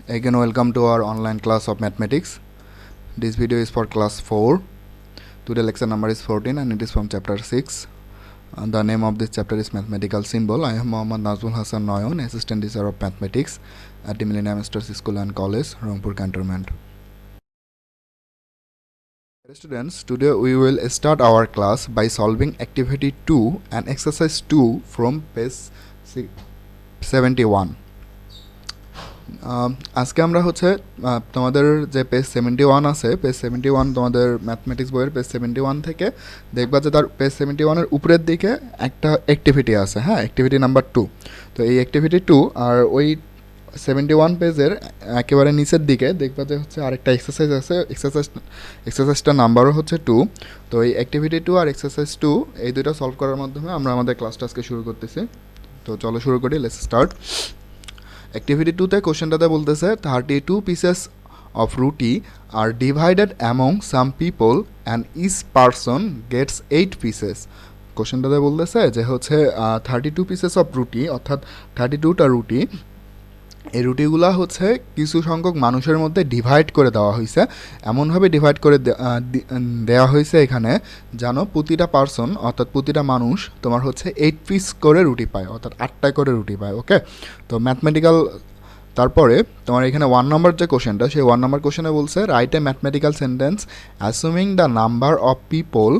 Again, welcome to our online class of mathematics. This video is for class 4. Today lecture number is 14 and it is from chapter 6. The name of this chapter is Mathematical Symbol. I am Mohammad Nazmul Hassan Noyon, Assistant Teacher of Mathematics at the Millennium Stars School and College, Rangpur Cantonment. Students, today we will start our class by solving activity 2 and exercise 2 from page 71. আজকে আমরা হচ্ছে তোমাদের যে page 71 আছে page 71 তোমাদের mathematics বইয়ের page 71 থেকে দেখবা যে তার পেজ 71 এর উপরের দিকে একটা অ্যাক্টিভিটি আছে, হ্যাঁ, অ্যাক্টিভিটি নাম্বার 2। তো এই অ্যাক্টিভিটি 2 আর ওই 71 পেজের একেবারে নিচের দিকে দেখবা যে হচ্ছে আরেকটা এক্সারসাইজ আছে। এক্সারসাইজটার নাম্বারও হচ্ছে 2। তো এই অ্যাক্টিভিটি 2 আর এক্সারসাইজ 2 এই দুটো সলভ করার মাধ্যমে আমরা আমাদের ক্লাসটা আজকে শুরু করতেছি। তো চলো শুরু করি, লেটস স্টার্ট। Activity 2 তে কোশ্চেনটাতে বলতেছে 32 pieces of roti are divided among some people and each person gets 8 pieces. কোশ্চেনটাতে বলতেছে যে হচ্ছে 32 pieces of roti অর্থাৎ 32টা রুটি, এই রুটিগুলা হচ্ছে কিছু সংখ্যক মানুষের মধ্যে ডিভাইড করে দেওয়া হয়েছে। এমনভাবে ডিভাইড করে দেওয়া হয়েছে এখানে যেন প্রতিটা পার্সন অর্থাৎ প্রতিটা মানুষ তোমার হচ্ছে 8 পিস করে রুটি পায়, অর্থাৎ 8টা করে রুটি পায়। ওকে, তো ম্যাথমেটিক্যাল তারপরে তোমার এখানে 1 নম্বর যে কোশ্চেনটা, সেই 1 নম্বর কোশ্চেনে বলছে write a mathematical sentence assuming the number of people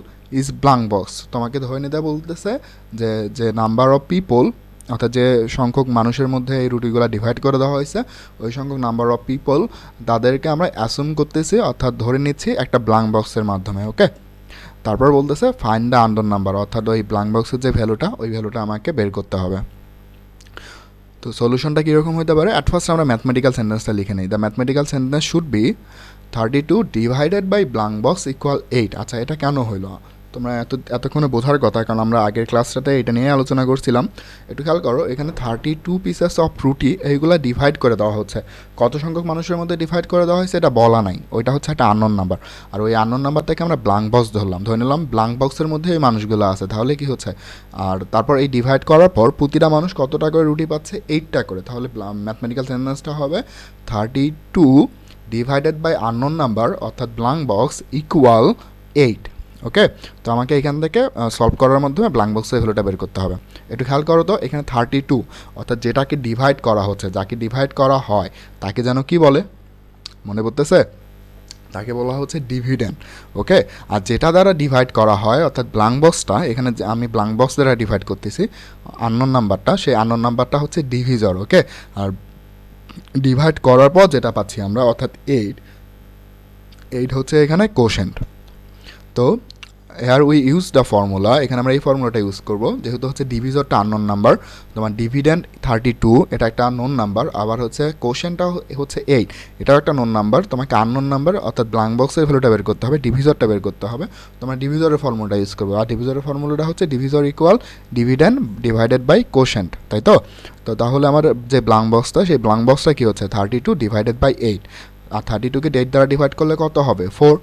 is blank box. তোমাকে ধরে নিতে বলতেছে যে নাম্বার অফ পিপল অর্থাৎ যে সংখ্যক মানুষের মধ্যে এই রুটিগুলো ডিভাইড করে দেওয়া হয়েছে ওই সংখ্যক নাম্বার অফ পিপল তাদেরকে আমরা অ্যাসুম করতেছি অর্থাৎ ধরে নিচ্ছি একটা ব্ল্যাঙ্ক বক্সের মাধ্যমে। ওকে, তারপর বলতেছে ফাইন্ড দ্য আননোন নাম্বার, অর্থাৎ ওই ব্ল্যাঙ্ক বক্সের যে ভ্যালুটা ওই ভ্যালুটা আমাকে বের করতে হবে। তো সলিউশনটা কীরকম হতে পারে, অ্যাট ফার্স্ট আমরা ম্যাথমেটিক্যাল সেন্টেন্সটা লিখে নিই। The mathematical sentence should be 32 divided by blank box equal 8। আচ্ছা, এটা কেন হইলো তোমরা এতক্ষণে বোঝার কথা, কারণ আমরা আগের ক্লাসটাতে এটা নিয়ে আলোচনা করছিলাম। একটু খেয়াল করো, এখানে 32 পিসেস অফ রুটি এইগুলো ডিভাইড করে দেওয়া হচ্ছে। কত সংখ্যক মানুষের মধ্যে ডিভাইড করে দেওয়া হয়েছে এটা বলা নাই, ওইটা হচ্ছে একটা আননোন নাম্বার। আর ওই আননোন নাম্বার থেকে আমরা ব্ল্যাঙ্ক বক্স ধরে নিলাম ব্ল্যাঙ্ক বক্সের মধ্যে এই মানুষগুলো আছে। তাহলে কি হচ্ছে, আর তারপর এই ডিভাইড করার পর প্রতিটা মানুষ কতটা করে রুটি পাচ্ছে, 8টা করে। তাহলে ম্যাথমেটিক্যাল সেন্টেন্সটা হবে 32 ডিভাইডেড বাই আননোন নাম্বার অর্থাৎ ব্ল্যাঙ্ক বক্স ইকুয়াল 8। ওকে, তো আমাকে এখান থেকে সলভ করার মাধ্যমে ব্ল্যাঙ্ক বক্সের ভ্যালুটা বের করতে হবে। একটু খেয়াল করো তো, এখানে 32 অর্থাৎ যেটাকে ডিভাইড করা হচ্ছে, যাকে ডিভাইড করা হয় তাকে যেন কি বলে, মনে পড়তেছে? তাকে বলা হচ্ছে ডিভিডেন্ড। ওকে, আর যেটা দ্বারা ডিভাইড করা হয় অর্থাৎ ব্ল্যাঙ্ক বক্সটা, এখানে আমি ব্ল্যাঙ্ক বক্স দ্বারা ডিভাইড করতেছি আননোন নাম্বারটা, সেই আননোন নাম্বারটা হচ্ছে ডিভিজর। ওকে, আর ডিভাইড করার পর যেটা পাচ্ছি আমরা অর্থাৎ 8 হচ্ছে এখানে কোশেন্ট। তো here we use the formula, এখানে আমরা এই ফর্মুলাটা ইউজ করব। যেহেতু হচ্ছে ডিভিজরটা আননোন নাম্বার, তোমার ডিভিডেন্ড 32 এটা একটা নোন নাম্বার, আবার হচ্ছে কোশেন্টটা হচ্ছে 8 এটাও একটা নোন নাম্বার। তোমাকে আননোন নাম্বার অর্থাৎ ব্ল্যাঙ্ক বক্সের ভ্যালুটা বের করতে হবে, ডিভিজরটা বের করতে হবে। তোমার ডিভিজরের ফর্মুলাটা ইউজ করবো, আর ডিভিজরের ফর্মুলাটা হচ্ছে divisor equal dividend divided by quotient, তাই তো? তো তাহলে আমার যে ব্ল্যাঙ্ক বক্সটা, সেই ব্ল্যাঙ্ক বক্সটা কী হচ্ছে 32 ডিভাইডেড বাই 8, আর 32কে 8 দ্বারা ডিভাইড করলে কত হবে 4।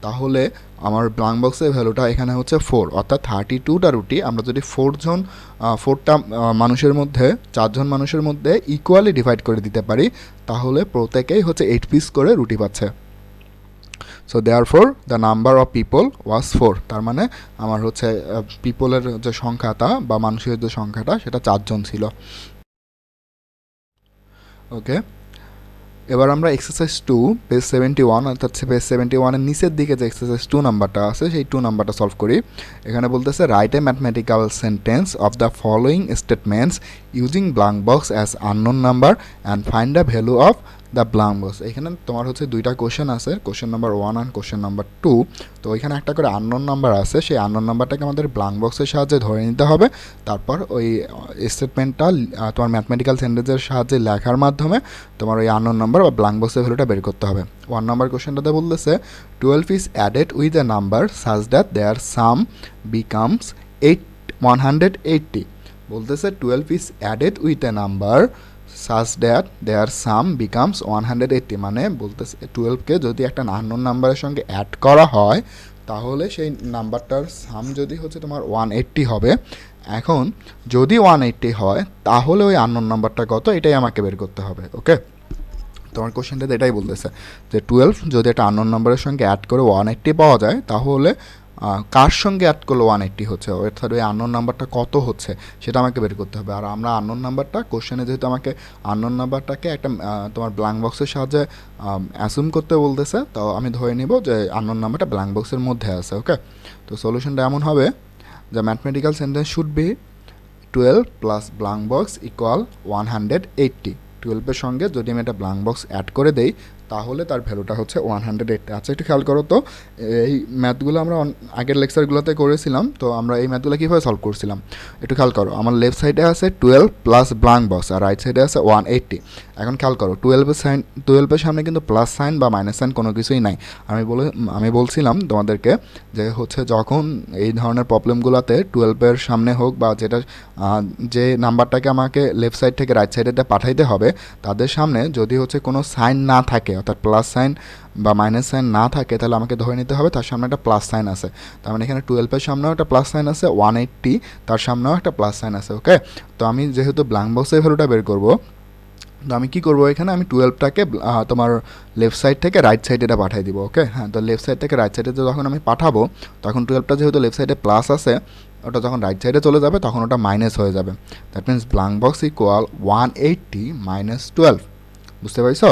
তাহলে আমার ব্ল্যাঙ্ক বক্সের ভ্যালুটা এখানে হচ্ছে 4, অর্থাৎ 32টা রুটি আমরা যদি 4টা মানুষের মধ্যে 4জন মানুষের মধ্যে ইকুয়ালি ডিভাইড করে দিতে পারি, তাহলে প্রত্যেকেই হচ্ছে 8 পিস করে রুটি পাচ্ছে। So therefore the number of people ওয়াজ 4। তার মানে আমার হচ্ছে পিপলের যে সংখ্যাটা বা মানুষের যে সংখ্যাটা সেটা 4জন ছিল। ওকে, এবার আমরা এক্সারসাইজ 2 পেজ 71 অর্থাৎ পেজ 71-এর নিচের দিকে যে এক্সারসাইজ 2 নাম্বারটা আছে সেই 2 নাম্বারটা সলভ করি। এখানে বলতেছে right a mathematical sentence of the following statements using blank box as unknown number and find the value of the blank box. এখানে তোমার হচ্ছে দুইটা কোশ্চেন আছে, question number 1 and question number 2। তো ওইখানে একটা করে আননোন নাম্বার আছে, সেই আননোন নাম্বারটাকে আমাদের ব্ল্যাঙ্ক বক্সের সাহায্যে ধরে নিতে হবে। তারপর ওই স্টেটমেন্টটা তোমার ম্যাথমেটিক্যাল সেন্টেন্সের সাহায্যে লেখার মাধ্যমে তোমার ওই আননোন নাম্বার বা ব্ল্যাঙ্ক বক্সের ভ্যালুটা বের করতে হবে। 1 নম্বর কোশ্চেনটাতে বলতেছে 12 is added with a number such that their sum becomes 180। বলতেছে 12 is added with a number such that their sum becomes 180, মানে বলতেছে 12কে যদি একটা আননোন নাম্বারের সঙ্গে অ্যাড করা হয় তাহলে সেই নাম্বারটার সাম যদি হচ্ছে তোমার 180 হবে। এখন যদি 180 হয় তাহলে ওই আননোন নাম্বারটা কত এটাই আমাকে বের করতে হবে। ওকে, তোমার কোশ্চেনটাতে এটাই বলতেছে যে 12 যদি একটা আননোন নাম্বারের সঙ্গে অ্যাড করে 180 পাওয়া যায়, তাহলে কার সঙ্গে অ্যাড করলে 180 হচ্ছে, অর্থাৎ ওই আননোন নাম্বারটা কত হচ্ছে সেটা আমাকে বের করতে হবে। আর আমরা আননোন নাম্বারটা কোশ্চেনে যেহেতু আমাকে আননোন নাম্বারটাকে একটা তোমার ব্ল্যাঙ্ক বক্সের সাহায্যে অ্যাসুম করতে বলতেছে, তো আমি ধরে নিব যে আননোন নাম্বারটা ব্ল্যাঙ্ক বক্সের মধ্যে আছে। ওকে, তো সলিউশনটা এমন হবে যে mathematical sentence should B 12 plus blank box equal 180। 12-এর সঙ্গে যদি আমি একটা ব্ল্যাঙ্ক বক্স অ্যাড করে দেই, তাহলে তার ভ্যালুটা হচ্ছে 180। আচ্ছা, একটু খেয়াল করো তো, এই ম্যাথগুলো আমরা আগের লেকচারগুলোতে করেছিলাম, তো আমরা এই ম্যাথগুলো কীভাবে সলভ করছিলাম একটু খেয়াল করো। আমার লেফট সাইডে আছে 12 প্লাস ব্ল্যাঙ্ক বক্স আর রাইট সাইডে আছে 180। এখন খেয়াল করো 12-এর সামনে কিন্তু প্লাস সাইন বা মাইনাস সাইন কোনো কিছুই নাই। আমি বলছিলাম তোমাদেরকে যে হচ্ছে যখন এই ধরনের প্রবলেমগুলোতে 12-এর সামনে হোক বা যে নাম্বারটাকে আমাকে লেফট সাইড থেকে রাইট সাইডে পাঠাইতে হবে, তাদের সামনে যদি হচ্ছে কোনো সাইন না থাকে, অর্থাৎ প্লাস সাইন বা মাইনাস সাইন না থাকে, তাহলে আমাকে ধরে নিতে হবে তার সামনে একটা প্লাস সাইন আছে। তার মানে এখানে 12-এর সামনেও একটা প্লাস সাইন আছে, 180 তার সামনেও একটা প্লাস সাইন আছে। ওকে, তো আমি যেহেতু ব্ল্যাঙ্ক বক্সের ভ্যালুটা বের করব, তো আমি কী করবো, এখানে আমি 12টাকে তোমার লেফট সাইড থেকে রাইট সাইডে এটা পাঠিয়ে দিব। ওকে, হ্যাঁ, তো লেফট সাইড থেকে রাইট সাইডে যখন আমি পাঠাবো, তখন 12টা যেহেতু লেফট সাইডে প্লাস আছে, ওটা যখন রাইট সাইডে চলে যাবে তখন ওটা মাইনাস হয়ে যাবে। That means blank box equal 180 minus 12। বুঝতে পারছো?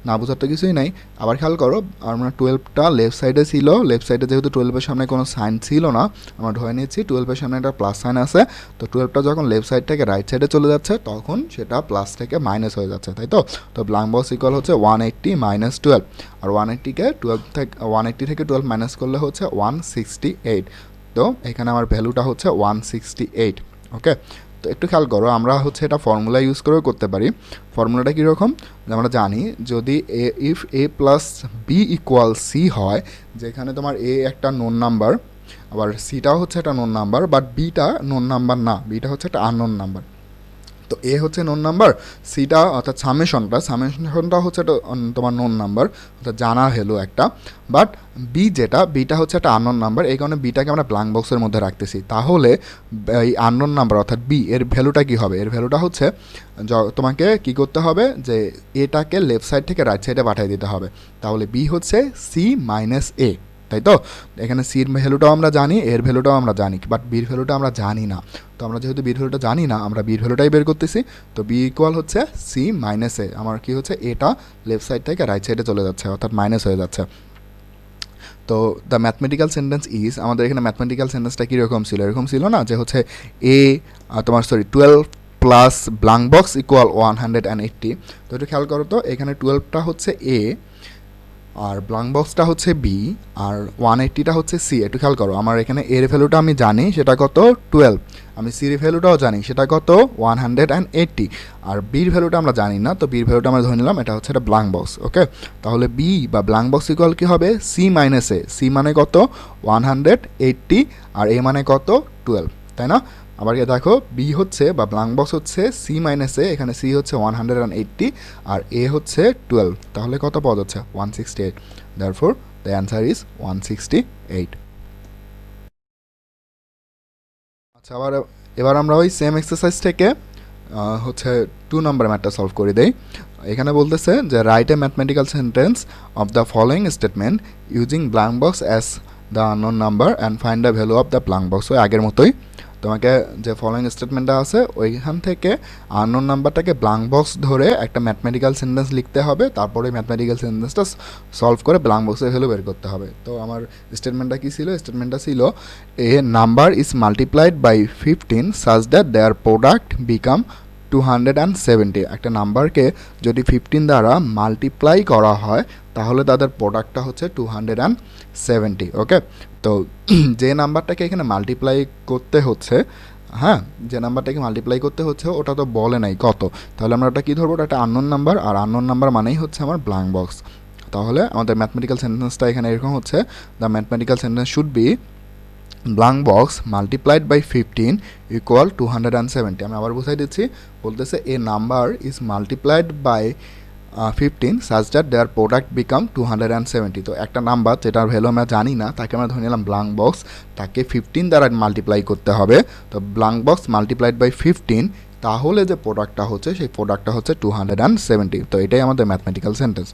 না বোঝার তো কিছুই নাই। আবার খেয়াল করো, আমরা 12টা লেফট সাইডে ছিল, লেফট সাইডে যেহেতু 12-এর সামনে কোনো সাইন ছিল না, আমরা ধরে নিয়েছি 12-এর সামনে একটা প্লাস সাইন আছে, তো 12টা যখন লেফট সাইড থেকে রাইট সাইডে চলে যাচ্ছে, তখন সেটা প্লাস থেকে মাইনাস হয়ে যাচ্ছে, তাই তো? তো ব্ল্যাঙ্ক বক্স ইকুয়াল হচ্ছে 180 মাইনাস 12, আর 180 থেকে 12 মাইনাস করলে হচ্ছে 168। তো এখানে আমার ভ্যালুটা হচ্ছে 168। ওকে, তো একটু খেয়াল করো, আমরা হচ্ছে এটা ফর্মুলা ইউজ করেও করতে পারি। ফর্মুলাটা কীরকম, আমরা জানি যদি if A plus B equal C হয়, যেখানে তোমার এ একটা নোন নাম্বার, আবার সিটাও হচ্ছে একটা known number, but beta known number না, বিটা হচ্ছে একটা আননোন নাম্বার। তো এ হচ্ছে নোন নাম্বার, সিটা অর্থাৎ সামেশনটা হচ্ছে একটা তোমার নোন নাম্বার, অর্থাৎ জানা ভ্যালু একটা, বাট বিটা হচ্ছে একটা আননোন নাম্বার, এই কারণে বিটাকে আমরা ব্ল্যাঙ্ক বক্সের মধ্যে রাখতেছি। তাহলে এই আননোন নাম্বার অর্থাৎ বি এর ভ্যালুটা কী হবে, এর ভ্যালুটা হচ্ছে তোমাকে কি করতে হবে যে এটাকে লেফট সাইড থেকে রাইট সাইডে পাঠিয়ে দিতে হবে। তাহলে বি হচ্ছে সি মাইনাস এ, তাই তো? এখানে সির ভ্যালুটাও আমরা জানি, এর ভ্যালুটাও আমরা জানি, বাট বির ভ্যালুটা আমরা জানি না। তো আমরা যেহেতু বির ভ্যালুটা জানি না, আমরা বির ভ্যালুটাই বের করতেছি। তো বি ইকুয়াল হচ্ছে সি মাইনাস এ, আমার কি হচ্ছে এটা লেফট সাইড থেকে রাইট সাইডে চলে যাচ্ছে, অর্থাৎ মাইনাস হয়ে যাচ্ছে। তো দ্য ম্যাথমেটিক্যাল সেন্টেন্স ইজ, আমাদের এখানে ম্যাথমেটিক্যাল সেন্টেন্সটা কীরকম ছিল, এরকম ছিল না যে হচ্ছে 12 প্লাস ব্ল্যাঙ্ক বক্স ইকুয়াল 180। তো একটু খেয়াল করো তো, এখানে 12টা হচ্ছে এ, আর ব্ল্যাঙ্ক বক্সটা হচ্ছে বি, আর 180টা হচ্ছে সি। একটু খেয়াল করো, আমার এখানে এর ভ্যালুটা আমি জানি সেটা কত 12, আমি সির ভ্যালুটাও জানি সেটা কত 180, আর বির ভ্যালুটা আমরা জানি না, তো বির ভ্যালুটা আমরা ধরে নিলাম এটা হচ্ছে একটা ব্ল্যাঙ্ক বক্স। ওকে, তাহলে বি বা ব্ল্যাঙ্ক বক্স ইকুয়াল কী হবে, সি মাইনাস এ। সি মানে কত 180, আর এ মানে কত 12, তাই না? আবার দেখো, বি হচ্ছে বা ব্ল্যাঙ্ক বক্স হচ্ছে সি মাইনাস এ, এখানে সি হচ্ছে 180 আর এ হচ্ছে 12, তাহলে কত পাওয়া যাচ্ছে 168। Therefore the answer is 168। আচ্ছা, এবার আমরা ওই সেম এক্সারসাইজ থেকে হচ্ছে 2 নম্বর ম্যাথটা সলভ করে দেই। এখানে বলতেছে যে right a mathematical sentence of the following statement using blank box as the unknown number and find the value of the blank box. ওই আগের মতোই তোমাকে যে ফলোয়িং স্টেটমেন্টটা আছে ওইখান থেকে আননোন নাম্বারটাকে ব্ল্যাঙ্ক বক্স ধরে একটা ম্যাথমেটিক্যাল সেন্টেন্স লিখতে হবে, তারপরে ম্যাথমেটিক্যাল সেন্টেন্সটা সলভ করে ব্ল্যাঙ্ক বক্সের ভ্যালু বের করতে হবে। তো আমার স্টেটমেন্টটা কী ছিল, স্টেটমেন্টটা ছিল a number is multiplied by 15 such that their product become 270। একটা নাম্বারকে যদি 15 দ্বারা মাল্টিপ্লাই করা হয়, তাহলে তাদের প্রোডাক্টটা হচ্ছে 270। ওকে, তো যে নাম্বারটাকে এখানে মাল্টিপ্লাই করতে হচ্ছে, হ্যাঁ, যে নাম্বারটাকে মাল্টিপ্লাই করতে হচ্ছে ওটা তো বলে নাই কত, তাহলে আমরা ওটা কী ধরবো, ওটা একটা আননোন নাম্বার, আর আননোন নাম্বার মানেই হচ্ছে আমার ব্ল্যাঙ্ক বক্স। তাহলে আমাদের ম্যাথমেটিক্যাল সেন্টেন্সটা এখানে এরকম হচ্ছে, the mathematical sentence should be blank box multiplied by 15 equal 270। আমি আবার বুঝাই দিচ্ছি, বলতেছে a number is multiplied by 15 such that their product become 270. তো একটা নাম্বার যেটার ভ্যালু আমরা জানি না তাকে আমরা ধরে নিলাম ব্ল্যাঙ্ক বক্স, তাকে 15 দ্বারা মাল্টিপ্লাই করতে হবে। তো ব্ল্যাঙ্ক বক্স মাল্টিপ্লাইড বাই 15, তাহলে যে প্রোডাক্টটা হচ্ছে সেই প্রোডাক্টটা হচ্ছে 270। তো এটাই আমাদের ম্যাথমেটিক্যাল সেন্টেন্স।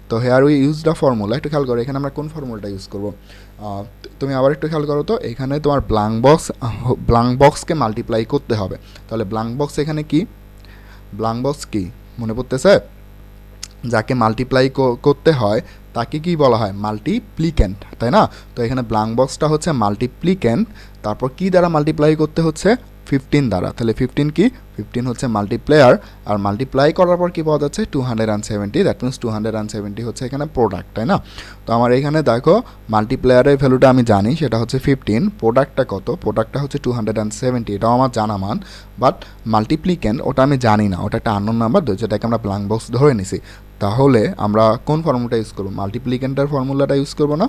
তো here we use the formula, একটু খেয়াল করো এখানে আমরা কোন ফর্মুলাটা ইউজ করবো। তুমি আবার একটু খেয়াল করো তো, এখানে তোমার ব্ল্যাঙ্ক বক্সকে মাল্টিপ্লাই করতে হবে। তাহলে ব্ল্যাঙ্ক বক্স এখানে কি, ব্ল্যাঙ্ক বক্স কি মনে পড়তেছে? যাকে মাল্টিপ্লাই করতে হয় তাকে কি বলা হয়? মাল্টিপ্লিক্যান্ট, তাই না? তো এখানে ব্ল্যাঙ্ক বক্সটা হচ্ছে মাল্টিপ্লিক্যান্ট, তারপর কি দ্বারা মাল্টিপ্লাই করতে হচ্ছে? 15 দ্বারা। তাহলে 15 কি? 15 হচ্ছে মাল্টিপ্লেয়ার, আর মাল্টিপ্লাই করার পর কি পাওয়া যাচ্ছে? 270। দ্যাট মিনস 270 হচ্ছে এখানে প্রোডাক্ট, তাই না? তো আমার এখানে দেখো মাল্টিপ্লেয়ারের ভ্যালুটা আমি জানি, সেটা হচ্ছে 15। প্রোডাক্টটা কত? প্রোডাক্টটা হচ্ছে 270, এটাও আমার জানা মান। বাট মাল্টিপ্লিক্যান্ট ওটা আমি জানি না, ওটা একটা আননোন নাম্বার, যেটাকে আমরা ব্ল্যাঙ্ক বক্স ধরে নিছি। তাহলে আমরা কোন ফর্মুলাটা ইউজ করবো? মাল্টিপ্লিক্যান্টের ফর্মুলাটা ইউজ করবো না?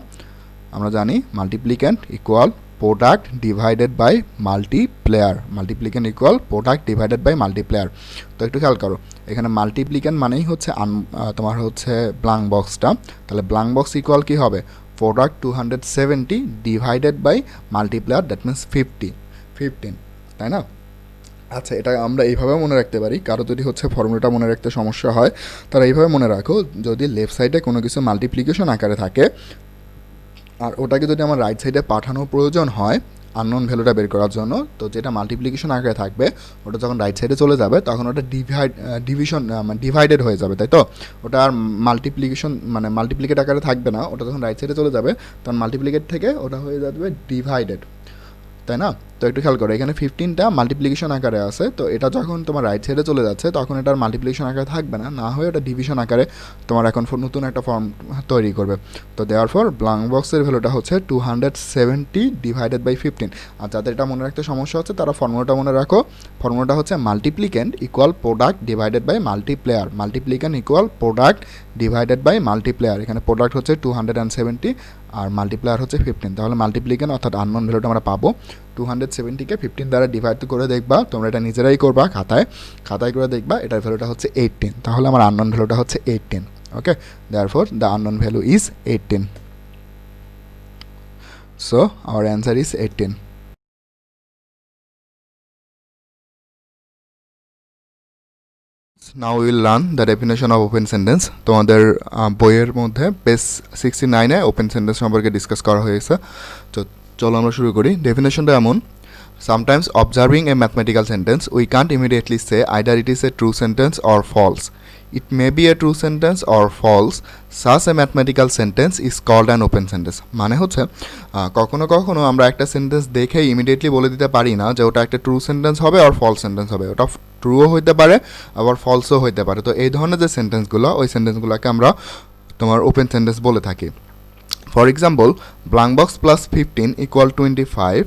আমরা জানি multiplicand equal product divided by multiplier, multiplicand equal product divided by multiplier. তো একটু খেয়াল করো, এখানে মাল্টিপ্লিক্যান্ট মানেই হচ্ছে তোমার হচ্ছে ব্ল্যাঙ্ক বক্সটা। তাহলে ব্ল্যাঙ্ক বক্স ইকুয়াল কী হবে? Product 270 divided by multiplier, that means 15, তাই না? আচ্ছা, এটা আমরা এইভাবে মনে রাখতে পারি। কারো যদি হচ্ছে ফর্মুলাটা মনে রাখতে সমস্যা হয়, তারা এইভাবে মনে রাখো, যদি লেফট সাইডে কোনো কিছু মাল্টিপ্লিকেশন আকারে থাকে আর ওটাকে যদি আমার রাইট সাইডে পাঠানোর প্রয়োজন হয় আননোন ভ্যালুটা বের করার জন্য, তো যেটা মাল্টিপ্লিকেশন আকারে থাকবে ওটা যখন রাইট সাইডে চলে যাবে তখন ওটা ডিভাইডেড হয়ে যাবে, তাই তো? ওটা আর মাল্টিপ্লিকেট আকারে থাকবে না, ওটা যখন রাইট সাইডে চলে যাবে তখন মাল্টিপ্লিকেট থেকে ওটা হয়ে যাবে ডিভাইডেড, তাই না? তো একটু খেয়াল করো, এখানে 15টা মাল্টিপ্লিকেশন আকারে আছে, তো এটা যখন তোমার রাইট সাইডে চলে যাচ্ছে তখন এটার মাল্টিপ্লিকেশন আকারে থাকবে না, না হয়ে ওটা ডিভিশন আকারে তোমার এখন নতুন একটা ফর্ম তৈরি করবে। তো দেওয়ার পর ব্ল্যাঙ্ক বক্সের ভ্যালুটা হচ্ছে 270 ডিভাইডেড বাই 15। আর যাদের এটা মনে রাখতে সমস্যা হচ্ছে তারা ফর্মুলাটা মনে রাখো। ফর্মুলাটা হচ্ছে multiplicand equal product divided by multiplier, multiplicand equal product divided by multiplier. এখানে প্রোডাক্ট হচ্ছে 270 আর মাল্টিপ্লেয়ার হচ্ছে 15। তাহলে মাল্টিপ্লিক্যান্ট অর্থাৎ আননোন ভ্যালুটা আমরা পাবো। 270কে 15 দ্বারা ডিভাইড করে দেখবা, তোমরা এটা নিজেরাই করবা খাতায় করে দেখবা, এটার ভ্যালুটা হচ্ছে 18। তাহলে আমার আননোন ভ্যালুটা হচ্ছে 18। Okay, therefore the unknown value is 18। So our answer is 18. Now we will learn the definition of open sentence. তোমাদের বইয়ের মধ্যে পেজ 69-এ ওপেন সেন্টেন্স সম্পর্কে ডিসকাস করা হয়েছে। তো চলো আমরা শুরু করি। ডেফিনেশনটা এমন: Sometimes observing a mathematical sentence, we can't immediately say either it is a true sentence or false. It may be a true sentence or false. Such a mathematical sentence is called an open sentence. মানে হচ্ছে কখনো কখনো আমরা একটা sentence দেখেই immediately বলে দিতে পারি না যে ওটা একটা ট্রু সেন্টেন্স হবে আর ফলস সেন্টেন্স হবে। ওটা ট্রুও হইতে পারে আবার ফলসও হইতে পারে। তো এই ধরনের যে সেন্টেন্সগুলো, ওই সেন্টেন্সগুলোকে আমরা তোমার ওপেন সেন্টেন্স বলে থাকি। For example, blank box plus 15 equal 25,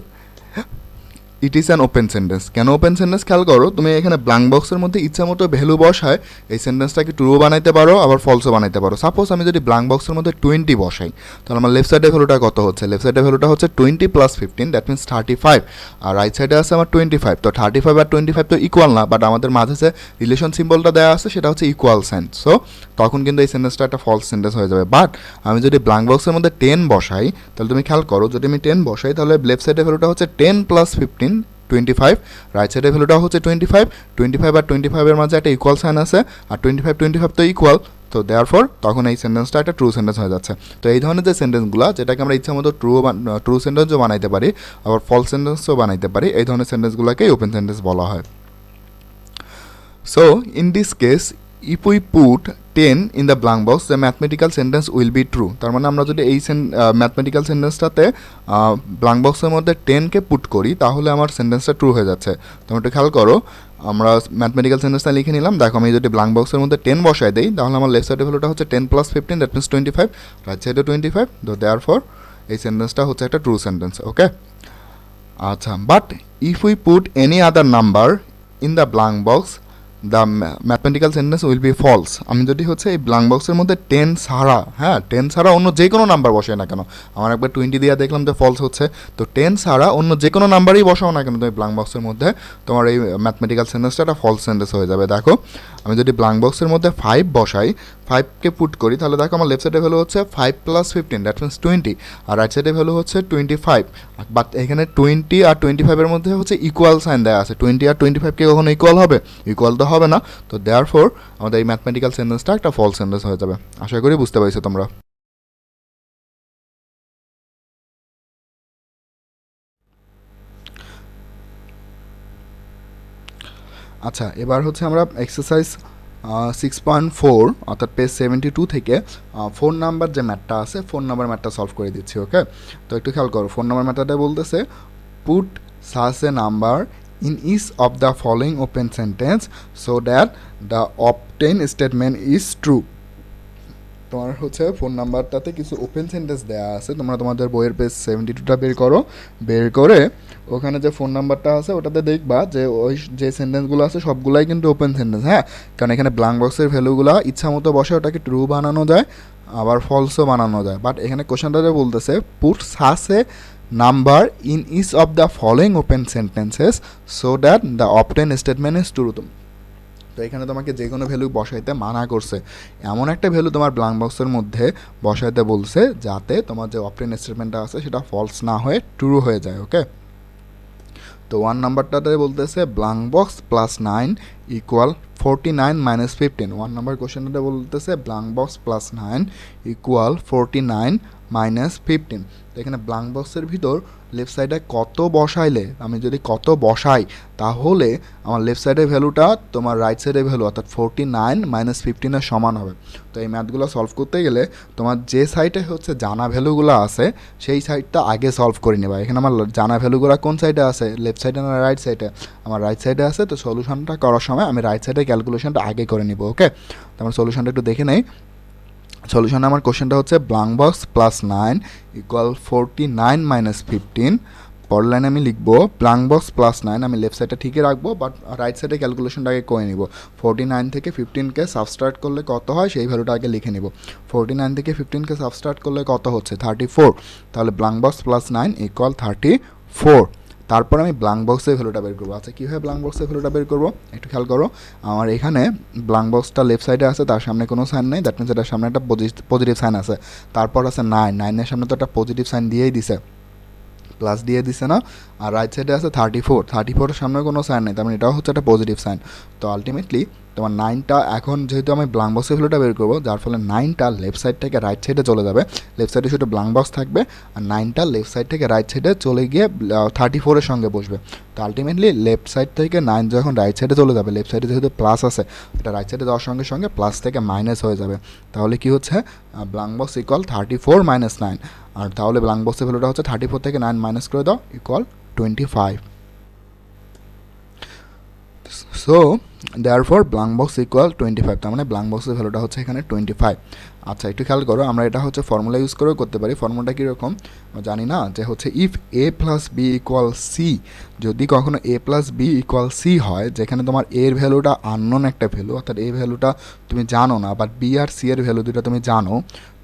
it is an open sentence. কেন ওপেন সেন্টেন্স? খেয়াল করো, তুমি এখানে ব্ল্যাঙ্ক বক্সের মধ্যে ইচ্ছা মতো ভ্যালু বসায় এই সেন্টেন্সটাকে ট্রুও বানাইতে পারো আবার ফলসও বানাইতে পারো। সাপোজ আমি যদি ব্ল্যাঙ্ক বক্সের মধ্যে 20 বসাই, তাহলে আমার লেফট সাইডের ভ্যালুটা কত হচ্ছে? লেফট সাইডের ভ্যালুটা হচ্ছে 20 প্লাস 15, দ্যাট মিনস 35। আর রাইট সাইডে আছে আমার 25। তো 35 আর 25 তো ইকুয়াল না, বাট আমাদের মাঝে যে রিলেশন সিম্বলটা দেওয়া আছে সেটা হচ্ছে ইকুয়াল সাইন। সো তখন কিন্তু এই সেন্টেন্সটা একটা ফলস সেন্টেন্স হয়ে যাবে। বাট আমি যদি ব্ল্যাঙ্ক বক্সের মধ্যে 10 বসাই, তাহলে তুমি খেয়াল করো, যদি আমি 10 বসাই তাহলে লেফট সাইডের ভ্যালুটা হচ্ছে 10 প্লাস 15, 25, রাইট সাইডের ভ্যালুটা হচ্ছে 25 আর 25-এর মাঝে একটা ইকুয়াল সাইন আছে, আর 25 তো ইকুয়াল। তো দেয়ারফর তখন এই সেন্টেন্সটা একটা ট্রু সেন্টেন্স হয়ে যাচ্ছে। তো এই ধরনের যে সেন্টেন্সগুলো, যেটাকে আমরা ইচ্ছা মতো ট্রু সেন্টেন্সও বানাইতে পারি আবার ফলস সেন্টেন্সও বানাইতে পারি, এই ধরনের সেন্টেন্সগুলোকেই ওপেন সেন্টেন্স বলা হয়। So in this case, if we put 10 in the blank box, the mathematical sentence will be true. তার মানে আমরা যদি এই ম্যাথমেটিক্যাল সেন্টেন্সটাতে ব্ল্যাঙ্ক বক্সের মধ্যে 10কে পুট করি তাহলে আমার সেন্টেন্সটা ট্রু হয়ে যাচ্ছে। তোমরা একটু খেয়াল করো, আমরা ম্যাথমেটিক্যাল সেন্টেন্সটা লিখে নিলাম। দেখো, আমি যদি ব্ল্যাঙ্ক বক্সের মধ্যে 10 বসাই দিই তাহলে আমার লেফট সাইডের ভ্যালুটা হচ্ছে 10 প্লাস 15, দ্যাট মিনস 25, রাইট সাইডে 25। তো দেয়ারফর এই সেন্টেন্সটা হচ্ছে একটা ট্রু সেন্টেন্স। ওকে, আচ্ছা, but if we put any other number in the blank box, the mathematical sentence will be false. আমি যদি হচ্ছে এই ব্ল্যাঙ্ক বক্সের মধ্যে 10 ছাড়া, হ্যাঁ 10 ছাড়া অন্য যে কোনো নাম্বার বসাই না কেন, আমার একবার 20 দিয়ে দেখলাম যে ফলস হচ্ছে, তো 10 ছাড়া অন্য যে কোনো নাম্বারই বসাও না কেন তুমি ব্ল্যাঙ্ক বক্সের মধ্যে, তোমার এই ম্যাথমেটিক্যাল সেন্টেন্সটা একটা ফলস সেন্টেন্স হয়ে যাবে। দেখো আমি যদি ব্ল্যাঙ্ক বক্সের মধ্যে 5 বসাই, 5কে পুট করি, তাহলে দেখো আমার লেফট সাইডে ভ্যালু হচ্ছে 5 + 15, দ্যাট মিনস 20, আর রাইট সাইডে ভ্যালু হচ্ছে 25। বাট এখানে 20 আর 25-এর মধ্যে হচ্ছে ইকুয়াল সাইন দেওয়া আছে, 20 আর 25কে কখনো ইকুয়াল হবে? ইকুয়াল তো হবে না। তো দেয়ারফর আমাদের এই ম্যাথমেটিক্যাল সেন্টেন্সটা একটা ফলস সেন্টেন্স হয়ে যাবে। আশা করি বুঝতে পারছো তোমরা। আচ্ছা, এবার হচ্ছে আমরা এক্সারসাইজ 6.4 অর্থাৎ পেজ 72 থেকে 4 নাম্বার যে ম্যাথটা আছে 4 নাম্বার ম্যাথটা সলভ করে দিচ্ছি। ওকে, তো একটু খেয়াল করো, 4 নাম্বার ম্যাথটা বলতেছে put such a number in each of the following open sentence so that the obtained statement is true. তোমার হচ্ছে ফোন নাম্বারটাতে কিছু ওপেন সেন্টেন্স দেওয়া আছে, তোমরা তোমাদের বইয়ের পেজ 72টা বের করো, বের করে ওখানে যে ফোন নাম্বারটা আছে ওটাতে দেখবা যে ওই যে সেন্টেন্সগুলো আছে সবগুলাই কিন্তু ওপেন সেন্টেন্স, হ্যাঁ, কারণ এখানে ব্ল্যাঙ্ক বক্সের ভ্যালুগুলো ইচ্ছা মতো বসে ওটাকে ট্রু বানানো যায় আবার ফলসও বানানো যায়। বাট এখানে কোশ্চেনটাতে বলতেছে put such a number in each of the following open sentences so that the obtained statement is true. তো এখানে তোমাকে যে কোনো ভ্যালু বসাইতে মানা করছে, এমন একটা ভ্যালু তোমার ব্ল্যাঙ্ক বক্সের মধ্যে বসাইতে বলছে যাতে তোমার যে অপটেন স্টেটমেন্টটা আছে সেটা ফলস না হয়ে ট্রু হয়ে যায়। ওকে, তো 1 নাম্বারটাতে বলতেছে ব্ল্যাঙ্ক বক্স +9 ইকুয়াল 49 - 15। 1 নাম্বার কোশ্চেনটাতে বলতেছে ব্ল্যাঙ্ক বক্স +9 ইকুয়াল 49 - 15। তো এখানে ব্ল্যাঙ্ক বক্সের ভিতর লেফট সাইডে কত বসাইলে, আমি যদি কত বসাই তাহলে আমার লেফট সাইডের ভ্যালুটা তোমার রাইট সাইডের ভ্যালু অর্থাৎ 49 - 15-এর সমান হবে। তো এই ম্যাথগুলো সলভ করতে গেলে তোমার যে সাইডে হচ্ছে জানা ভ্যালুগুলো আছে সেই সাইডটা আগে সলভ করে নেবা। এখানে আমার জানা ভ্যালুগুলো কোন সাইডে আছে, লেফট সাইডে না রাইট সাইডে? আমার রাইট সাইডে আছে, তো সলিউশনটা করার সময় আমি রাইট সাইডে ক্যালকুলেশনটা আগে করে নিব। ওকে, তো আমার সলিউশনটা একটু দেখে নেই। সলিউশনে আমার কোশ্চেনটা হচ্ছে ব্ল্যাঙ্ক বক্স +9 ইকুয়াল 49 - 15। পরের লাইনে আমি লিখবো ব্ল্যাঙ্ক বক্স +9, আমি লেফট সাইডটা ঠিকই রাখবো বাট রাইট সাইডে ক্যালকুলেশনটা আগে করে নিব। 49 থেকে 15কে সাবস্ট্রাক্ট করলে কত হয় সেই ভ্যালুটা আগে লিখে নিব। 49 থেকে 15কে সাবস্ট্রাক্ট করলে কত হচ্ছে 34, তাহলে ব্ল্যাঙ্ক বক্স +9 ইকুয়াল 34। তারপর আমি ব্ল্যাঙ্ক বক্সের ভ্যালুটা বের করবো। আচ্ছা, কীভাবে ব্ল্যাঙ্ক বক্সের ভ্যালুটা বের করবো একটু খেয়াল করো। আমার এখানে ব্ল্যাঙ্ক বক্সটা লেফট সাইডে আছে, তার সামনে কোনো সাইন নেই, দ্যাট মিনস এটার সামনে একটা পজিটিভ সাইন আছে। তারপর আছে 9-এর সামনে তো একটা পজিটিভ সাইন দিয়েই দিছে, প্লাস দিয়ে দিছে না। আর রাইট সাইডে আছে 34-এর সামনে কোনো সাইন নেই, তার মানে এটাও হচ্ছে একটা পজিটিভ সাইন। তো আলটিমেটলি তোমার 9টা এখন যেহেতু আমি ব্ল্যাঙ্ক বক্সের ভ্যালুটা বের করবো, যার ফলে 9টা লেফট সাইড থেকে রাইট সাইডে চলে যাবে, লেফট সাইডে শুধু ব্ল্যাঙ্ক বক্স থাকবে, আর 9টা লেফট সাইড থেকে রাইট সাইডে চলে গিয়ে 34-এর সঙ্গে বসবে। তো আলটিমেটলি লেফট সাইড থেকে 9 যখন রাইট সাইডে চলে যাবে, লেফট সাইডে যেহেতু প্লাস আছে, এটা রাইট সাইডে যাওয়ার সঙ্গে সঙ্গে প্লাস থেকে মাইনাস হয়ে যাবে। তাহলে কি হচ্ছে ব্ল্যাঙ্ক বক্স ইকুয়াল 34 - 9, আর তাহলে ব্ল্যাঙ্ক বক্সের ভ্যালুটা হচ্ছে 34 থেকে 9 মাইনাস করে দাও equal 25। So therefore blank box equal 25, তার মানে ব্ল্যাঙ্ক বক্সের ভ্যালুটা হচ্ছে এখানে 25। আচ্ছা, একটু খেয়াল করো, আমরা এটা হচ্ছে ফর্মুলা ইউজ করেও করতে পারি। ফর্মুলাটা কীরকম জানি না, যে হচ্ছে ইফ a + b = c, যদি কখনো a + b = c হয়, যেখানে তোমার এর ভ্যালুটা আননোন একটা ভ্যালু, অর্থাৎ এ ভ্যালুটা তুমি জানো না, বাট বি আর সি এর ভ্যালু দুটো তুমি জানো,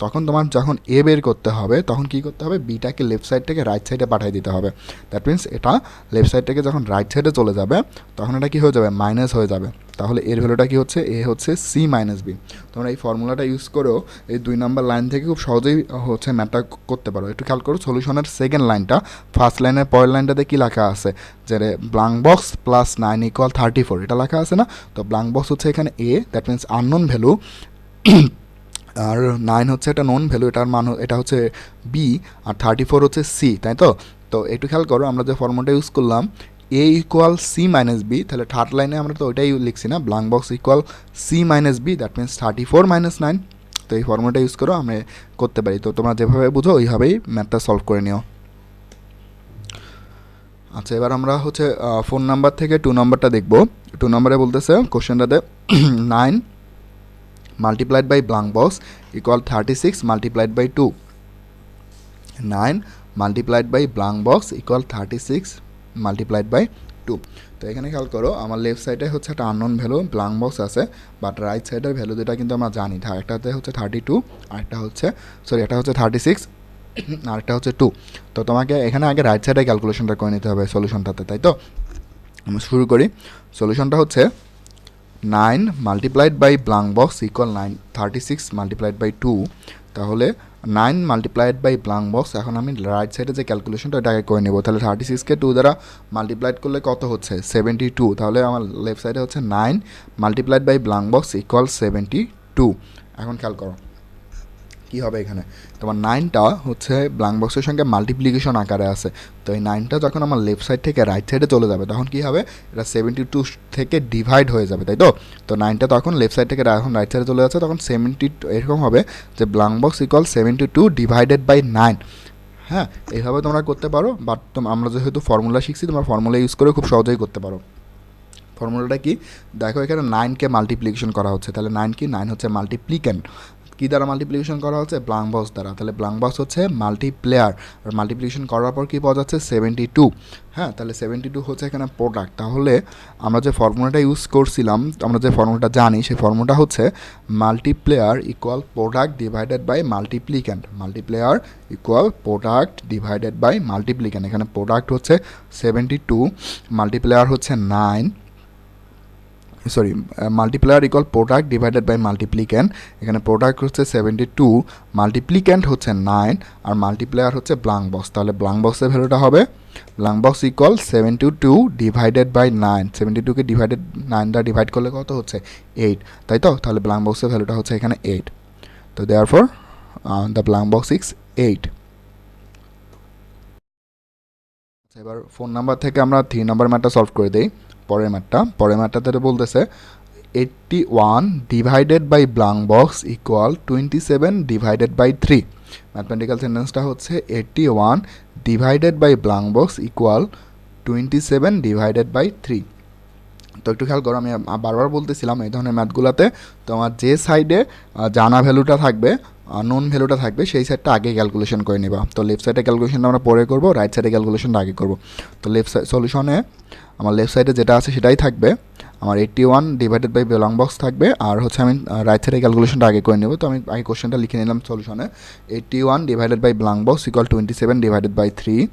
তখন তোমার যখন এ বের করতে হবে তখন কী করতে হবে, বিটাকে লেফট সাইড থেকে রাইট সাইডে পাঠিয়ে দিতে হবে। দ্যাট মিনস এটা লেফট সাইড থেকে যখন রাইট সাইডে চলে যাবে তখন এটা কী হয়ে যাবে, মাইনাস হয়ে যাবে। তাহলে এর ভ্যালুটা কী হচ্ছে, এ হচ্ছে c - b। তোমরা এই ফর্মুলাটা ইউজ করেও এই 2 নম্বর লাইন থেকে খুব সহজেই হচ্ছে ম্যাথটা করতে পারো। একটু খেয়াল করো সলিউশনের সেকেন্ড লাইনটা, ফার্স্ট লাইনের পরের লাইনটাতে কী লেখা আছে, যে ব্ল্যাঙ্ক বক্স +9 ইকুয়াল 34, এটা লেখা আছে না। তো ব্ল্যাঙ্ক বক্স হচ্ছে এখানে এ, দ্যাট মিনস আননোন ভ্যালু, আর 9 হচ্ছে একটা নোন ভ্যালু, এটার মান এটা হচ্ছে বি, আর 34 হচ্ছে সি, তাই তো। তো একটু খেয়াল করো, আমরা যে ফর্মুলাটা ইউজ করলাম a ইকুয়াল c - b, তাহলে থার্ড লাইনে আমরা তো ওইটাই লিখছি না, blank box equal c - b, that means 34 - 9। তো এই ফর্মুলাটা ইউজ করো আমরা করতে পারি। তো তোমরা যেভাবে বুঝো ওইভাবেই ম্যাথটা সলভ করে নিও। আচ্ছা, এবার আমরা হচ্ছে 4 নাম্বার থেকে 2 নাম্বারটা দেখব। 2 নাম্বারে বলতেছে কোশ্চেনটাতে 9 multiplied by blank box equal 36 multiplied by 2. 9 multiplied by blank box equal 36 multiplied by two. তো এখানে খেয়াল করো আমার লেফট সাইডে হচ্ছে একটা আননোন ভ্যালু ব্ল্যাঙ্ক বক্স আছে, বাট রাইট সাইডের ভ্যালু যেটা কিন্তু আমরা জানি, একটাতে হচ্ছে 32, আরেকটা হচ্ছে একটা হচ্ছে 36, আরেকটা হচ্ছে 2। তো তোমাকে এখানে আগে রাইট সাইডে ক্যালকুলেশনটা করে নিতে হবে সলিউশনটাতে, তাই তো? আমরা শুরু করি। সলিউশনটা হচ্ছে 9 multiplied by blank box equal 36 multiplied by 2। তাহলে 9 মাল্টিপ্লাইড বাই ব্ল্যাঙ্ক বক্স, এখন আমি রাইট সাইডে যে ক্যালকুলেশনটা এটাকে করে নেব। তাহলে 36কে 2 দ্বারা মাল্টিপ্লাইড করলে কত হচ্ছে? 72। তাহলে আমার লেফট সাইডে হচ্ছে 9 multiplied by blank box equal 72। এখন খেয়াল করো কী হবে এখানে, তোমার 9টা হচ্ছে ব্ল্যাঙ্ক বক্সের সঙ্গে মাল্টিপ্লিকেশন আকারে আছে। তো এই 9টা যখন আমার লেফট সাইড থেকে রাইট সাইডে চলে যাবে তখন কী হবে, এটা 72 থেকে ডিভাইড হয়ে যাবে, তাই তো? তো 9টা তখন লেফট সাইড থেকে এখন রাইট সাইডে চলে যাচ্ছে, তখন 72 এরকম হবে যে blank box equal 72 divided by 9। হ্যাঁ, এইভাবে তোমরা করতে পারো, বাট আমরা যেহেতু ফর্মুলা শিখছি তোমরা ফর্মুলা ইউজ করে খুব সহজেই করতে পারো। ফর্মুলাটা কি দেখো, এখানে 9কে মাল্টিপ্লিকেশন করা হচ্ছে, তাহলে 9 কি? 9 হচ্ছে মাল্টিপ্লিক্যান্ট। কী দ্বারা মাল্টিপ্লিকেশন করা হচ্ছে? ব্ল্যাঙ্ক বক্স দ্বারা। তাহলে ব্ল্যাঙ্ক বক্স হচ্ছে মাল্টিপ্লেয়ার, আর মাল্টিপ্লিকেশন করার পর কী পাওয়া যাচ্ছে? 72। হ্যাঁ, তাহলে 72 হচ্ছে এখানে প্রোডাক্ট। তাহলে আমরা যে ফর্মুলাটা ইউজ করছিলাম, আমরা যে ফর্মুলাটা জানি, সেই ফর্মুলাটা হচ্ছে multiplier equal product divided by multiplicand. Multiplier equal product divided by multiplicand. এখানে প্রোডাক্ট হচ্ছে 72, মাল্টিপ্লেয়ার হচ্ছে 9, multiplier equal product divided by multiplicand. এখানে প্রোডাক্ট হচ্ছে 72, মাল্টিপ্লিক্যান্ট হচ্ছে 9, আর মাল্টিপ্লায়ার হচ্ছে ব্ল্যাঙ্ক বক্স। তাহলে ব্ল্যাঙ্ক বক্সের ভ্যালুটা হবে blank box equal 72 divided by 9। 72কে ডিভাইডেড 9 দ্বারা ডিভাইড করলে কত হচ্ছে? 8, তাই তো? তাহলে ব্ল্যাঙ্ক বক্সের ভ্যালুটা হচ্ছে এখানে 8। তো therefore the blank box is 8। এবার 4 নাম্বার থেকে আমরা 3 নাম্বার ম্যাথটা সলভ করে দিই। পরের ম্যাথটাতে বলতেছে 81 divided by blank box equal 27 divided by 3। Mathematical সেন্টেন্সটা হচ্ছে 81 divided by blank box equal 27 divided by 3। তো একটু খেয়াল করো, আমি বারবার বলতেছিলাম এই ধরনের ম্যাথগুলোতে তোমার যে সাইডে জানা ভ্যালুটা থাকবে, নোন ভ্যালুটা থাকবে, সেই সাইডটা আগে ক্যালকুলেশন করে নিবা। তো লেফট সাইডে ক্যালকুলেশনটা আমরা পরে করবো, রাইট সাইডে ক্যালকুলেশনটা আগে করবো। তো লেফট সাইড সলিউশনে আমার লেফট সাইডে যেটা আছে সেটাই থাকবে, আমার 81 ডিভাইডেড বাই ব্ল্যাঙ্ক বক্স থাকবে, আর হচ্ছে আমি রাইট সাইডে ক্যালকুলেশনটা আগে করে নেব। তো আমি আগে কোশ্চেনটা লিখে নিলাম সলিউশনে, 81 divided by blank box equal 27 divided by 3।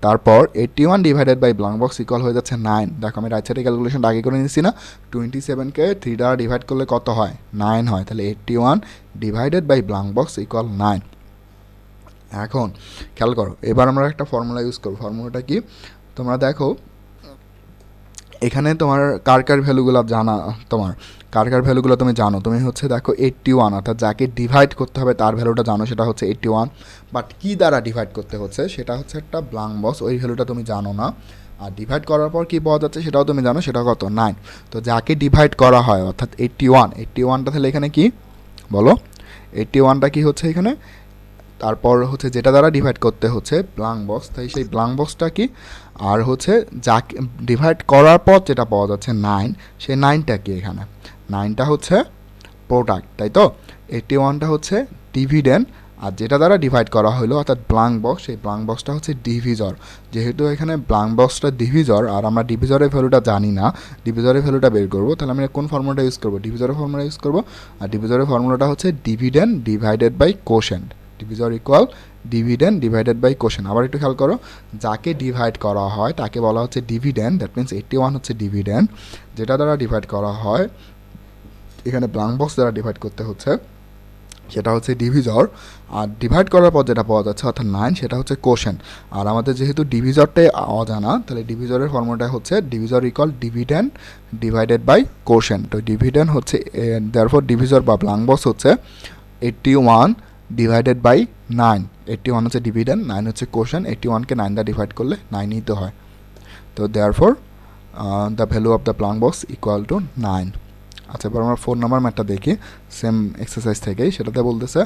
তারপর 81 divided by blank box equal হয়ে যাচ্ছে 9। দেখো আমি রাইট সাইডে ক্যালকুলেশনটা আগে করে নিচ্ছি না, 27কে 3 দ্বারা ডিভাইড করলে কত হয়? 9 হয়। তাহলে 81 divided by blank box equal 9। এখন খেয়াল করো, এবার আমরা একটা ফর্মুলা ইউজ করবো। ফর্মুলাটা কি? তোমরা দেখো এখানে তোমার কার ভ্যালুগুলো জানা, কার ভ্যালুগুলো তুমি জানো। তুমি হচ্ছে দেখো 81, অর্থাৎ যাকে ডিভাইড করতে হবে তার ভ্যালুটা জানো, সেটা হচ্ছে 81। বাট কী দ্বারা ডিভাইড করতে হচ্ছে সেটা হচ্ছে একটা ব্ল্যাঙ্ক বক্স, ওই ভ্যালুটা তুমি জানো না। আর ডিভাইড করার পর কী পাওয়া যাচ্ছে সেটাও তুমি জানো, সেটা কত? 9। তো যাকে ডিভাইড করা হয় অর্থাৎ 81টা তাহলে এখানে কি বলো? 81টা কি হচ্ছে এখানে? তারপর হচ্ছে যেটা দ্বারা ডিভাইড করতে হচ্ছে ব্ল্যাঙ্ক বক্স, তাই সেই ব্ল্যাঙ্ক বক্সটা কি? আর হচ্ছে যাকে ডিভাইড করার পর যেটা পাওয়া যাচ্ছে 9, সেই 9টা কি? এখানে 9টা হচ্ছে প্রোডাক্ট, তাই তো? 81টা হচ্ছে ডিভিডেন্ড, আর যেটা দ্বারা ডিভাইড করা হলো অর্থাৎ ব্ল্যাঙ্ক বক্স, সেই ব্ল্যাঙ্ক বক্সটা হচ্ছে ডিভিজর। যেহেতু এখানে ব্ল্যাঙ্ক বক্সটা ডিভিজর আর আমরা ডিভিজরের ভ্যালুটা জানি না, ডিভিজরের ভ্যালুটা বের করবো, তাহলে আমরা কোন ফর্মুলাটা ইউজ করবো? ডিভিজরের ফর্মুলা ইউজ করবো। আর ডিভিজরের ফর্মুলাটা হচ্ছে dividend divided by quotient. Divisor equal dividend divided by quotient. আবার একটু খেয়াল করো, যাকে ডিভাইড করা হয় তাকে বলা হচ্ছে ডিভিডেন্ড, দ্যাট মিনস 81 হচ্ছে ডিভিডেন্ড। যেটা দ্বারা ডিভাইড করা হয়, এখানে ব্ল্যাঙ্ক বক্স দ্বারা ডিভাইড করতে হচ্ছে, সেটা হচ্ছে ডিভিজর। আর ডিভাইড করার পর যেটা পাওয়া যাচ্ছে অর্থাৎ 9, সেটা হচ্ছে কোশেন্ট। আর আমাদের যেহেতু ডিভিজরটাই অজানা, তাহলে ডিভিজরের ফর্মুলাটা হচ্ছে divisor equal dividend divided by quotient. তো ডিভিডেন্ড হচ্ছে দেয়ারফর ডিভিজর বা ব্ল্যাঙ্ক বক্স হচ্ছে 81 ডিভাইডেড বাই 9। 81 হচ্ছে ডিভিডেন্ড, 9 হচ্ছে কোশেন্ট। 81কে 9 দ্বারা ডিভাইড করলে 9ই তো হয়। তো therefore the value of the blank box equal to 9। আচ্ছা, এবার আমরা 4 নাম্বার ম্যাথটা দেখি সেম এক্সারসাইজ থেকেই। সেটাতে বলতেছে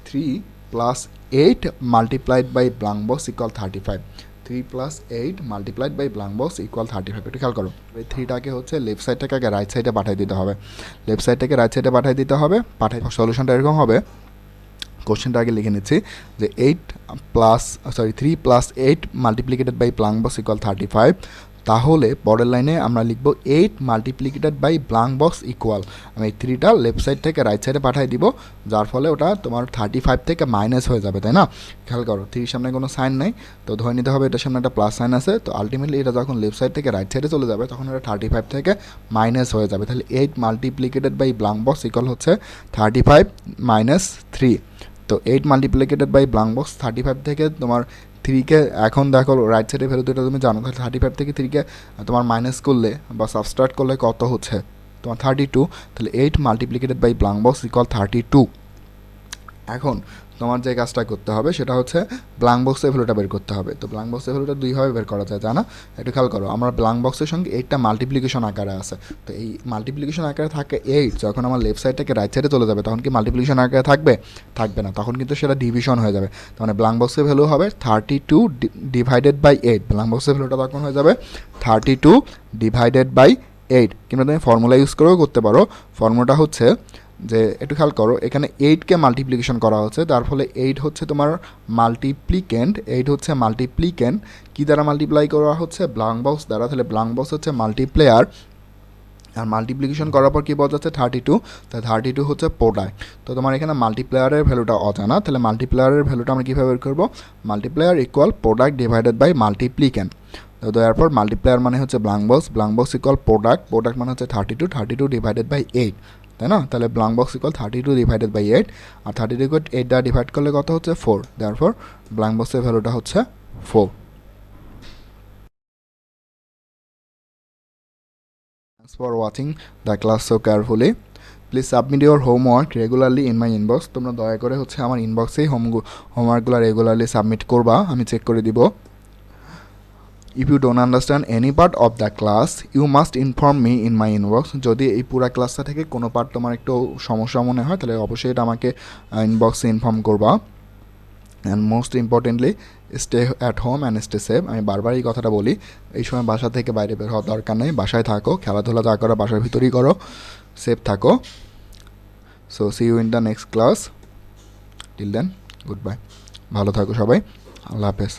3 + 8 multiplied by blank box equal 35। 3 + 8 multiplied by blank box equal 35। একটু খেয়াল করো, এই 3টাকে হচ্ছে লেফট সাইড থেকে আগে রাইট সাইডে পাঠিয়ে দিতে হবে। লেফট সাইড থেকে রাইট সাইডে পাঠিয়ে দিতে হবে। সলিউশনটা এরকম হবে, কোশ্চেনটা আগে লিখে নিচ্ছি যে 3 + 8 মাল্টিপ্লিকেটেড বাই ব্ল্যাঙ্ক বক্স ইকুয়াল 35। তাহলে পরের লাইনে আমরা লিখব 8 মাল্টিপ্লিকেটেড বাই ব্ল্যাঙ্ক বক্স ইকুয়াল, আমি এই 3টা লেফট সাইড থেকে রাইট সাইডে পাঠিয়ে দিব, যার ফলে ওটা তোমার 35 থেকে মাইনাস হয়ে যাবে, তাই না? খেয়াল করো 3 সামনে কোনো সাইন নেই, তো ধরে নিতে হবে এটার সামনে একটা প্লাস সাইন আছে, তো আলটিমেটলি এটা যখন লেফট সাইড থেকে রাইট সাইডে চলে যাবে তখন এটা 35 থেকে মাইনাস হয়ে যাবে। তাহলে 8 মাল্টিপ্লিকেটেড বাই ব্ল্যাঙ্ক বক্স ইকুয়াল হচ্ছে 35 মাইনাস 3। তো 8 মাল্টিপ্লিকেটেড বাই ব্ল্যাঙ্ক বক্স 35 থেকে তোমার 3কে এখন দেখো রাইট সাইডে ফেরত, এটা তুমি জানো, তাহলে 35 থেকে 3কে তোমার মাইনাস করলে বা সাবস্ট্রাক্ট করলে কত হচ্ছে তোমার 32। তাহলে 8 মাল্টিপ্লিকেটেড বাই ব্ল্যাঙ্ক বক্স ইকুয়াল 32। এখন তোমার যে কাজটা করতে হবে সেটা হচ্ছে ব্ল্যাঙ্ক বক্সের ভ্যালুটা বের করতে হবে। তো ব্ল্যাঙ্ক বক্সের ভ্যালুটা দুইভাবে বের করা যায়, জানা? একটু খেয়াল করো, আমরা ব্ল্যাঙ্ক বক্সের সঙ্গে 8টা মাল্টিপ্লিকেশন আকারে আছে, তো এই মাল্টিপ্লিকেশন আকারে থাকে 8, যখন আমার লেফট সাইড থেকে রাইট সাইডে চলে যাবে তখন কি মাল্টিপ্লিকেশন আকারে থাকবে? থাকবে না, তখন কিন্তু সেটা ডিভিশন হয়ে যাবে। তার মানে ব্ল্যাঙ্ক বক্সের ভ্যালু হবে 32 ডিভাইডেড বাই 8, ব্ল্যাঙ্ক বক্সের ভ্যালুটা তখন হয়ে যাবে 32 ডিভাইডেড বাই 8। কিংবা তুমি ফর্মুলা ইউজ করেও করতে পারো, ফর্মুলাটা হচ্ছে যে একটু খেয়াল করো এখানে 8কে মাল্টিপ্লিকেশন করা হচ্ছে, তার ফলে 8 হচ্ছে তোমার মাল্টিপ্লিকেন্ট, 8 হচ্ছে মাল্টিপ্লিকেন্ট, কী দ্বারা মাল্টিপ্লাই করা হচ্ছে? ব্ল্যাঙ্ক বক্স দ্বারা। তাহলে ব্ল্যাঙ্ক বক্স হচ্ছে মাল্টিপ্লেয়ার, আর মাল্টিপ্লিকেশন করার পর কী পাওয়া যাচ্ছে? 32, তাই 32 হচ্ছে প্রোডাক্ট। তো তোমার এখানে মাল্টিপ্লেয়ারের ভ্যালুটা অজানা, তাহলে মাল্টিপ্লেয়ারের ভ্যালুটা আমরা কীভাবে বের করবো? Multiplier equal product divided by multiplicand. তো তারপর মাল্টিপ্লেয়ার মানে হচ্ছে ব্ল্যাঙ্ক বক্স ইকুয়াল প্রোডাক্ট মানে হচ্ছে 32 ডিভাইডেড বাই 8, তাই না? তাহলে blank box equal 32 divided by 8, আর 32 8 দ্বারা ডিভাইড করলে কত হচ্ছে? 4। দেয়ারফর ব্ল্যাঙ্ক বক্সের ভ্যালুটা হচ্ছে 4। Thanks for watching the class so carefully. Please submit your homework regularly in my inbox. তোমরা দয়া করে হচ্ছে আমার ইনবক্সেই হোমওয়ার্কগুলো রেগুলারলি সাবমিট করবা, আমি চেক করে দিব। If you don't understand any part of the class, you must inform me in my inbox. যদি এই পুরো ক্লাসটা থেকে কোনো পার্ট তোমার একটু সমস্যা মনে হয় তাহলে অবশ্যই এটা আমাকে ইনবক্সে ইনফর্ম করবা। And most importantly stay at home and stay safe. আমি বারবার এই কথাটা বলি, এই সময় বাসা থেকে বাইরে বের হওয়ার দরকার নেই, বাসায় থাকো, খেলাধুলা যা করো বাসার ভিতরেই করো, সেফ থাকো। So see you in the next class, till then goodbye, ভালো থাকো সবাই, আল্লাহ হাফেজ।